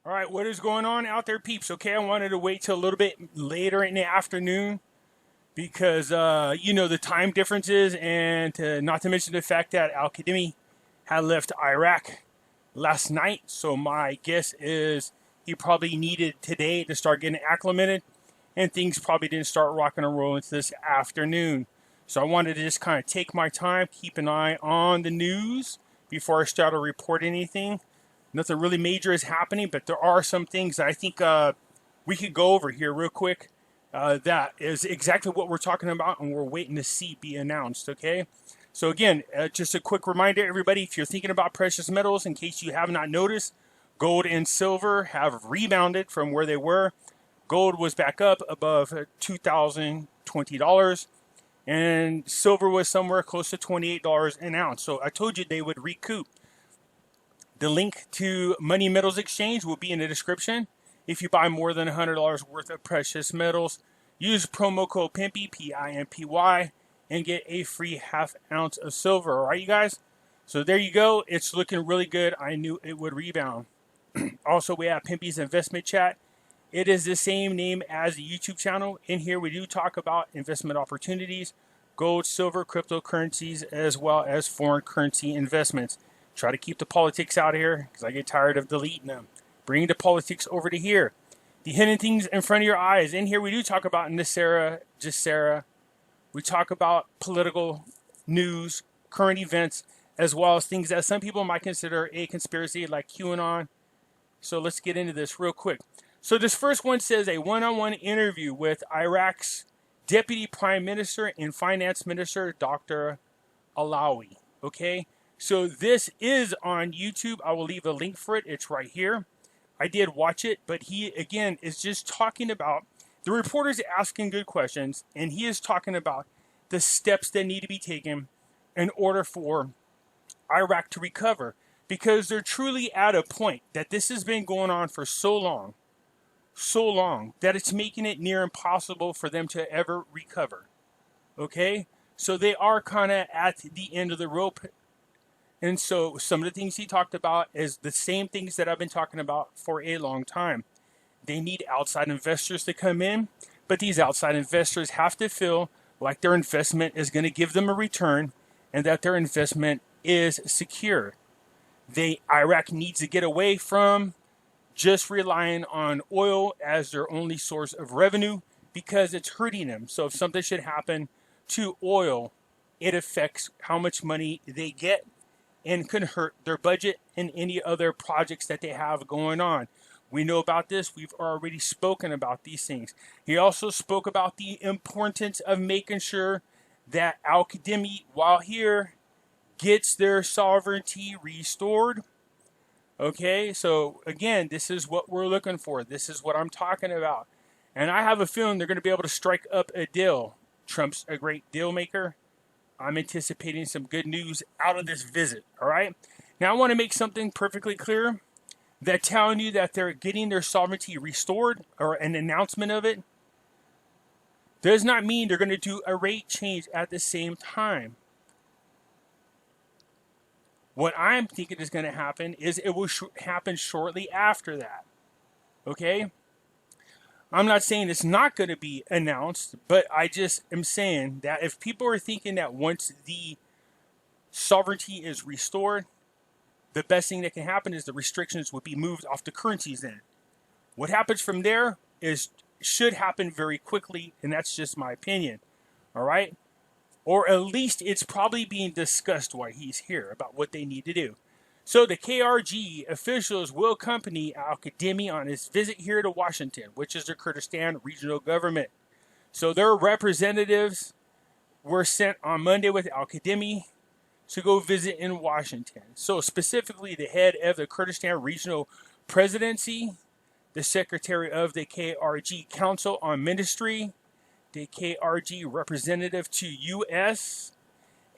All right, what is going on out there, peeps? Okay, I wanted to wait till a little bit later in the afternoon because the time differences, and not to mention the fact that Al Qadimi had left Iraq last night. So my guess is he probably needed today to start getting acclimated, and things probably didn't start rocking and rolling this afternoon. So I wanted to just kind of take my time, keep an eye on the news before I start to report anything. Nothing really major is happening, but there are some things that I think we could go over here real quick. That is exactly what we're talking about, and we're waiting to see be announced, okay? So again, just a quick reminder, everybody, if you're thinking about precious metals, in case you have not noticed, gold and silver have rebounded from where they were. Gold was back up above $2,020, and silver was somewhere close to $28 an ounce. So I told you they would recoup. The link to Money Metals Exchange will be in the description. If you buy more than $100 worth of precious metals, use promo code Pimpy, P-I-M-P-Y, and get a free half ounce of silver. All right, you guys? So there you go. It's looking really good. I knew it would rebound. Also, we have Pimpy's Investment Chat. It is the same name as the YouTube channel. In here, we do talk about investment opportunities, gold, silver, cryptocurrencies, as well as foreign currency investments. Try to keep the politics out of here because I get tired of deleting them. Bring the politics over to here. The hidden things in front of your eyes. In here, we do talk about NESARA, Gesara. We talk about political news, current events, as well as things that some people might consider a conspiracy, like QAnon. So let's get into this real quick. So this first one says a one-on-one interview with Iraq's Deputy Prime Minister and Finance Minister, Dr. Allawi. Okay? So this is on YouTube. I will leave a link for it. It's right here. I did watch it, but he, again, is just talking about, the reporter's asking good questions, and he is talking about the steps that need to be taken in order for Iraq to recover. Because they're truly at a point that this has been going on for so long, that it's making it near impossible for them to ever recover. Okay? So they are kind of at the end of the rope. And so some of the things he talked about is the same things that I've been talking about for a long time. They need outside investors to come in, but these outside investors have to feel like their investment is going to give them a return and that their investment is secure. Iraq needs to get away from just relying on oil as their only source of revenue because it's hurting them. So if something should happen to oil, it affects how much money they get and can hurt their budget and any other projects that they have going on. We know about this. We've already spoken about these things. He also spoke about the importance of making sure that Al Qadimi, while here, gets their sovereignty restored. Okay, so again, this is what we're looking for. This is what I'm talking about. And I have a feeling they're going to be able to strike up a deal. Trump's a great deal maker. I'm anticipating some good news out of this visit, all right? Now, I want to make something perfectly clear that telling you that they're getting their sovereignty restored or an announcement of it does not mean they're going to do a rate change at the same time. What I'm thinking is going to happen is it will happen shortly after that, okay? I'm not saying it's not going to be announced, but I just am saying that if people are thinking that once the sovereignty is restored, the best thing that can happen is the restrictions would be moved off the currencies then. What happens from there should happen very quickly, and that's just my opinion, all right? Or at least it's probably being discussed while he's here about what they need to do. So the KRG officials will accompany Al Qadimi on his visit here to Washington, which is the Kurdistan regional government. So their representatives were sent on Monday with Al Qadimi to go visit in Washington. So specifically the head of the Kurdistan regional presidency, the secretary of the KRG Council on Ministry, the KRG representative to U.S.,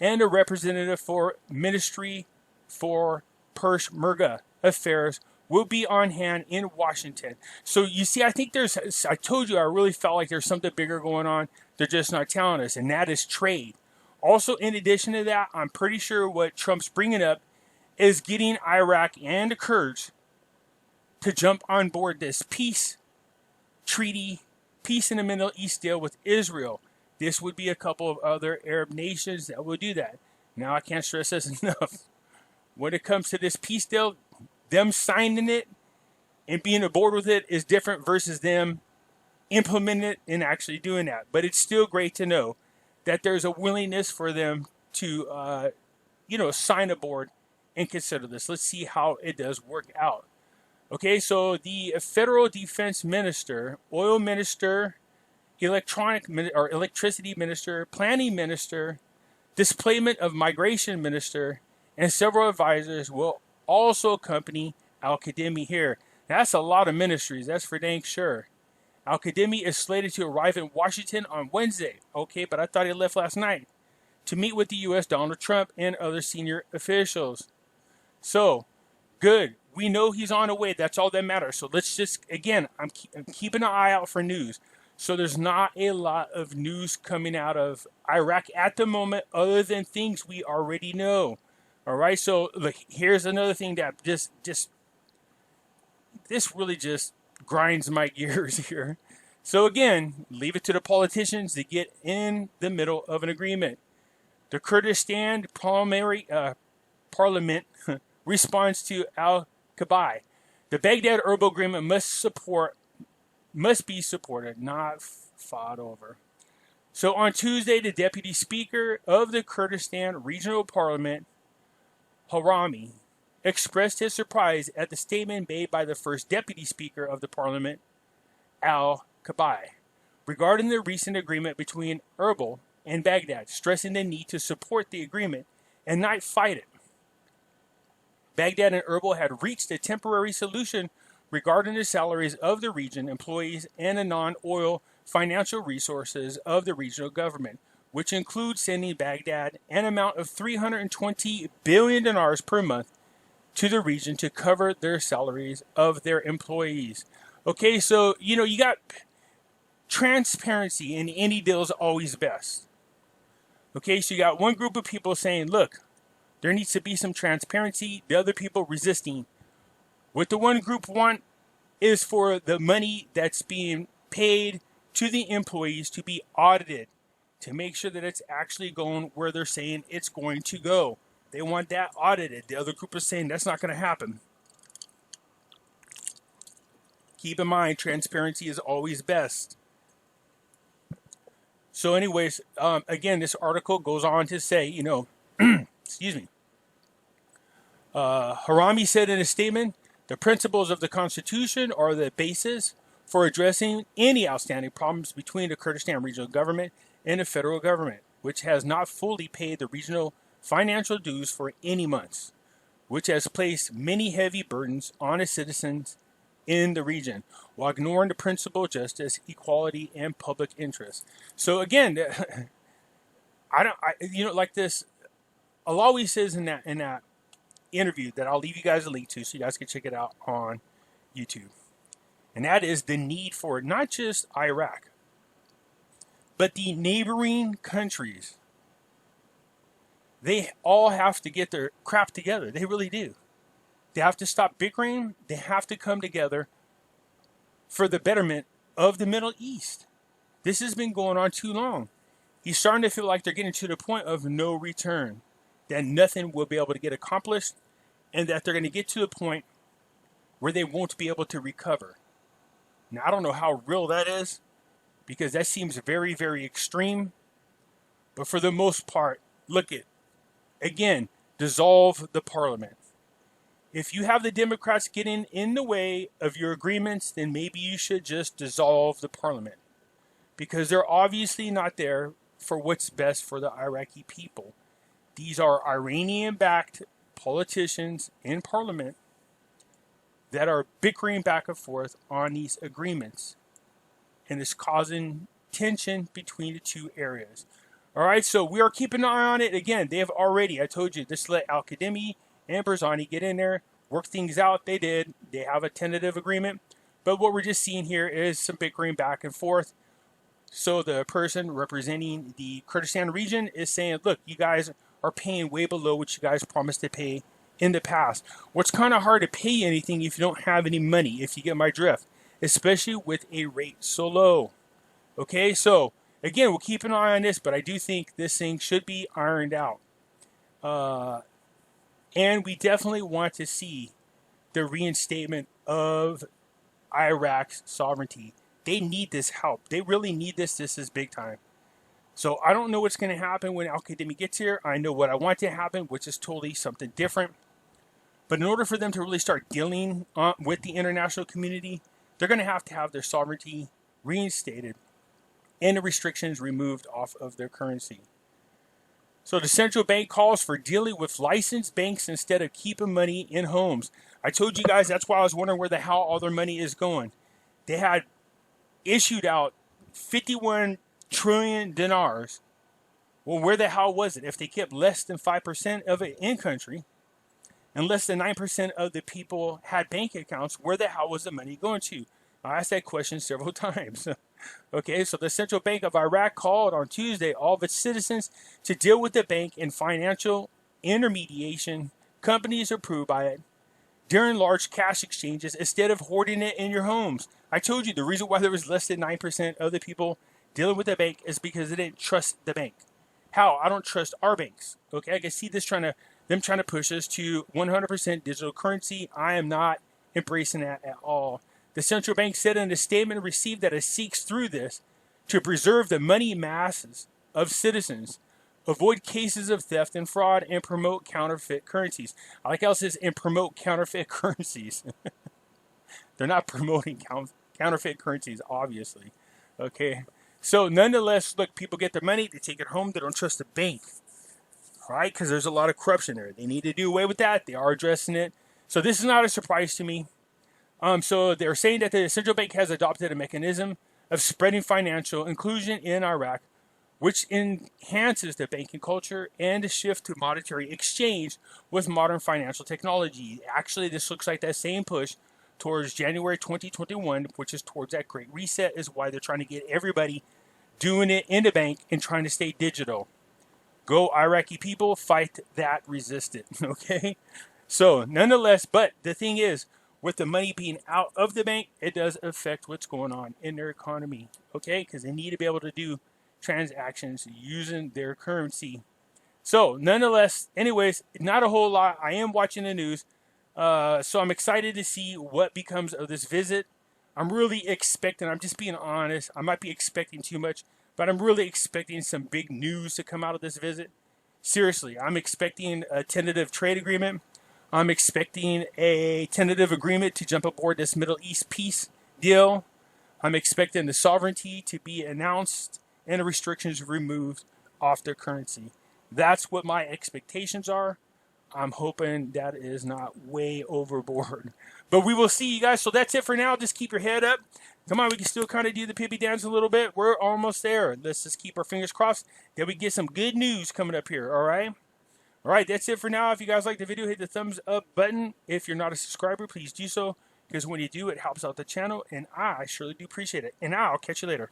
and a representative for Ministry for Peshmerga affairs will be on hand in Washington. So you see, I think I told you I really felt like there's something bigger going on. They're just not telling us, and that is trade. Also, in addition to that, I'm pretty sure what Trump's bringing up is getting Iraq and the Kurds to jump on board this peace treaty, peace in the Middle East deal with Israel. This would be a couple of other Arab nations that will do that. Now, I can't stress this enough. When it comes to this peace deal, them signing it and being aboard with it is different versus them implementing it and actually doing that. But it's still great to know that there's a willingness for them to, sign aboard and consider this. Let's see how it does work out. Okay, so the federal defense minister, oil minister, electricity minister, planning minister, displacement of migration minister, and several advisors will also accompany Al-Kadhimi here. That's a lot of ministries, that's for dang sure. Al-Kadhimi is slated to arrive in Washington on Wednesday. Okay, but I thought he left last night to meet with the U.S. Donald Trump and other senior officials. So, good. We know he's on the way. That's all that matters. So let's just, again, I'm keeping an eye out for news. So there's not a lot of news coming out of Iraq at the moment other than things we already know. All right, so look, here's another thing that this really just grinds my gears here. So again, leave it to the politicians to get in the middle of an agreement. The Kurdistan Parliament responds to Al-Kabai. The Baghdad Erbil Agreement must be supported, not fought over. So on Tuesday, the Deputy Speaker of the Kurdistan Regional Parliament, Harami, expressed his surprise at the statement made by the first Deputy Speaker of the Parliament, Al-Kabai, regarding the recent agreement between Erbil and Baghdad, stressing the need to support the agreement and not fight it. Baghdad and Erbil had reached a temporary solution regarding the salaries of the region employees and the non-oil financial resources of the regional government, which includes sending Baghdad an amount of $320 billion per month to the region to cover their salaries of their employees. Okay, so, you got transparency in any deal is always best. Okay, so you got one group of people saying, look, there needs to be some transparency. The other people resisting. What the one group want is for the money that's being paid to the employees to be audited to make sure that it's actually going where they're saying it's going to go. They want that audited. The other group is saying that's not going to happen. Keep in mind, transparency is always best. So anyways, again, this article goes on to say, excuse me. Harami said in a statement, the principles of the Constitution are the basis for addressing any outstanding problems between the Kurdistan regional government and the federal government, which has not fully paid the regional financial dues for any months, which has placed many heavy burdens on its citizens in the region, while ignoring the principle of justice, equality, and public interest. So again, like this, Allawi says in that interview that I'll leave you guys a link to so you guys can check it out on YouTube. And that is the need for not just Iraq, but the neighboring countries. They all have to get their crap together. They really do. They have to stop bickering. They have to come together for the betterment of the Middle East. This has been going on too long. He's starting to feel like they're getting to the point of no return, that nothing will be able to get accomplished, and that they're going to get to the point where they won't be able to recover. Now, I don't know how real that is, because that seems very, very extreme. But for the most part, look at, again, dissolve the parliament. If you have the Democrats getting in the way of your agreements, then maybe you should just dissolve the parliament, because they're obviously not there for what's best for the Iraqi people. These are Iranian-backed politicians in parliament that are bickering back and forth on these agreements, and it's causing tension between the two areas. All right, so we are keeping an eye on it. Again, they have already, I told you, just let Al-Kadhimi and Barzani get in there, work things out. They did. They have a tentative agreement. But what we're just seeing here is some bickering back and forth. So the person representing the Kurdistan region is saying, look, you guys are paying way below what you guys promised to pay in the past. What's kind of hard to pay anything if you don't have any money, if you get my drift, especially with a rate so low. Okay, so again, we'll keep an eye on this, but I do think this thing should be ironed out. And we definitely want to see the reinstatement of Iraq's sovereignty. They need this help. They really need this. This is big time. So I don't know what's going to happen when Al-Qadimi gets here. I know what I want to happen, which is totally something different. But in order for them to really start dealing with the international community, they're going to have their sovereignty reinstated and the restrictions removed off of their currency. So the central bank calls for dealing with licensed banks instead of keeping money in homes. I told you guys that's why I was wondering where the hell all their money is going. They had issued out 51 trillion dinars. Well, where the hell was it? If they kept less than 5% of it in country and less than 9% of the people had bank accounts, where the hell was the money going to? I asked that question several times. Okay, so the Central Bank of Iraq called on Tuesday all of its citizens to deal with the bank and financial intermediation companies approved by it during large cash exchanges instead of hoarding it in your homes. I told you the reason why there was less than 9% of the people dealing with the bank is because they didn't trust the bank. How? I don't trust our banks. Okay, I can see this trying to push us to 100% digital currency. I am not embracing that at all. The central bank said in a statement received that it seeks through this to preserve the money masses of citizens, avoid cases of theft and fraud, and promote counterfeit currencies. I like how it says and promote counterfeit currencies. They're not promoting counterfeit currencies, obviously. Okay. So nonetheless, look, people get their money, they take it home, they don't trust the bank. All right, because there's a lot of corruption there. They need to do away with that. They are addressing it. So this is not a surprise to me. So they're saying that the central bank has adopted a mechanism of spreading financial inclusion in Iraq, which enhances the banking culture and the shift to monetary exchange with modern financial technology. Actually, this looks like that same push towards January 2021, which is towards that great reset, is why they're trying to get everybody doing it in the bank and trying to stay digital. Go Iraqi people, fight that, resist it, okay? So nonetheless, but the thing is, with the money being out of the bank, it does affect what's going on in their economy, okay? Because they need to be able to do transactions using their currency. So nonetheless, anyways, not a whole lot. I am watching the news. So I'm excited to see what becomes of this visit. I'm really expecting, I'm just being honest, I might be expecting too much, but I'm really expecting some big news to come out of this visit. Seriously, I'm expecting a tentative trade agreement. I'm expecting a tentative agreement to jump aboard this Middle East peace deal. I'm expecting the sovereignty to be announced and the restrictions removed off their currency. That's what my expectations are. I'm hoping that is not way overboard. But we will see, you guys. So that's it for now. Just keep your head up. Come on, we can still kind of do the Pimpy dance a little bit. We're almost there. Let's just keep our fingers crossed that we get some good news coming up here, all right? All right, that's it for now. If you guys like the video, hit the thumbs up button. If you're not a subscriber, please do so, because when you do, it helps out the channel, and I surely do appreciate it. And I'll catch you later.